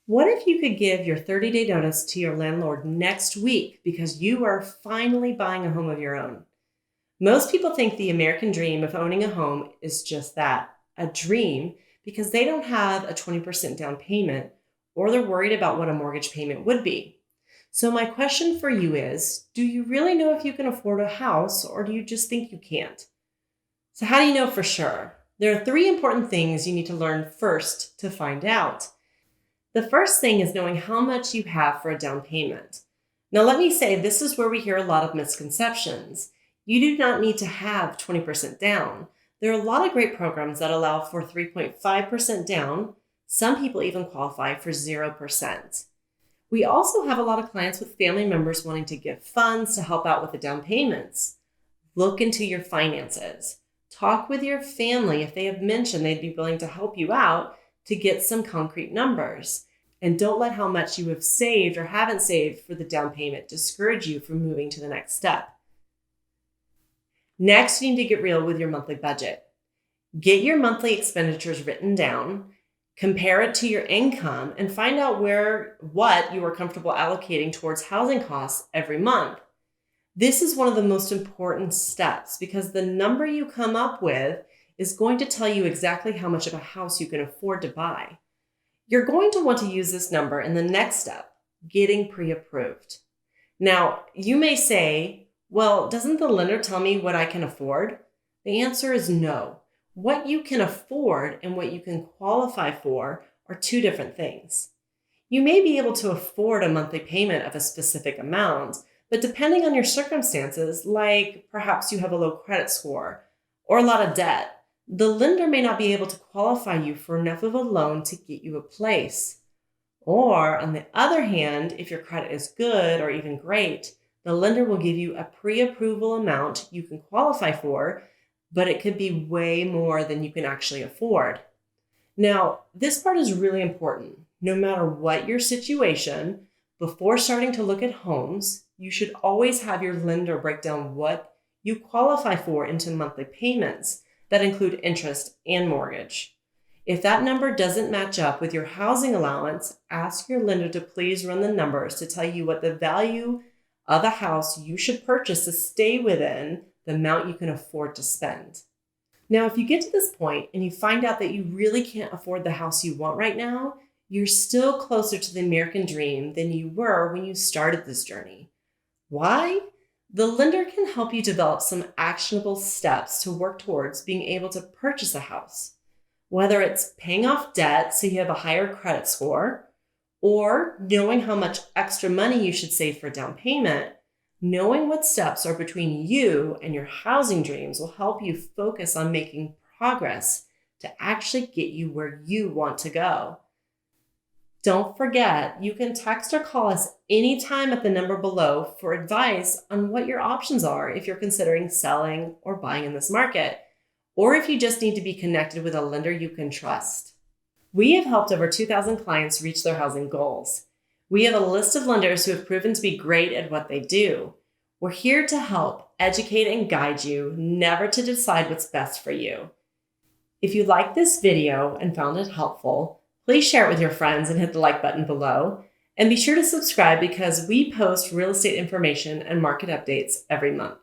What if you could give your 30-day notice to your landlord next week because you are finally buying a home of your own? Most people think the American dream of owning a home is just that, a dream, because they don't have a 20% down payment or they're worried about what a mortgage payment would be. So, my question for you is, do you really know if you can afford a house or do you just think you can't? So, how do you know for sure? There are three important things you need to learn first to find out. The first thing is knowing how much you have for a down payment. Now, let me say this is where we hear a lot of misconceptions. You do not need to have 20% down. There are a lot of great programs that allow for 3.5% down. Some people even qualify for 0%. We also have a lot of clients with family members wanting to give funds to help out with the down payments. Look into your finances. Talk with your family if they have mentioned they'd be willing to help you out to get some concrete numbers. And don't let how much you have saved or haven't saved for the down payment discourage you from moving to the next step. Next, you need to get real with your monthly budget. Get your monthly expenditures written down, compare it to your income, and find out what you are comfortable allocating towards housing costs every month. This is one of the most important steps because the number you come up with is going to tell you exactly how much of a house you can afford to buy. You're going to want to use this number in the next step, getting pre-approved. Now, you may say, well, doesn't the lender tell me what I can afford? The answer is no. What you can afford and what you can qualify for are two different things. You may be able to afford a monthly payment of a specific amount, but depending on your circumstances, like perhaps you have a low credit score or a lot of debt, the lender may not be able to qualify you for enough of a loan to get you a place. Or, on the other hand, if your credit is good or even great, the lender will give you a pre-approval amount you can qualify for, but it could be way more than you can actually afford. Now, this part is really important. No matter what your situation, before starting to look at homes, you should always have your lender break down what you qualify for into monthly payments that include interest and mortgage. If that number doesn't match up with your housing allowance, ask your lender to please run the numbers to tell you what the value of a house you should purchase to stay within the amount you can afford to spend. Now, if you get to this point and you find out that you really can't afford the house you want right now, you're still closer to the American dream than you were when you started this journey. Why? The lender can help you develop some actionable steps to work towards being able to purchase a house, whether it's paying off debt so you have a higher credit score, or knowing how much extra money you should save for down payment. Knowing what steps are between you and your housing dreams will help you focus on making progress to actually get you where you want to go. Don't forget, you can text or call us anytime at the number below for advice on what your options are if you're considering selling or buying in this market, or if you just need to be connected with a lender you can trust. We have helped over 2,000 clients reach their housing goals. We have a list of lenders who have proven to be great at what they do. We're here to help, educate, and guide you, never to decide what's best for you. If you liked this video and found it helpful, please share it with your friends and hit the like button below. And be sure to subscribe because we post real estate information and market updates every month.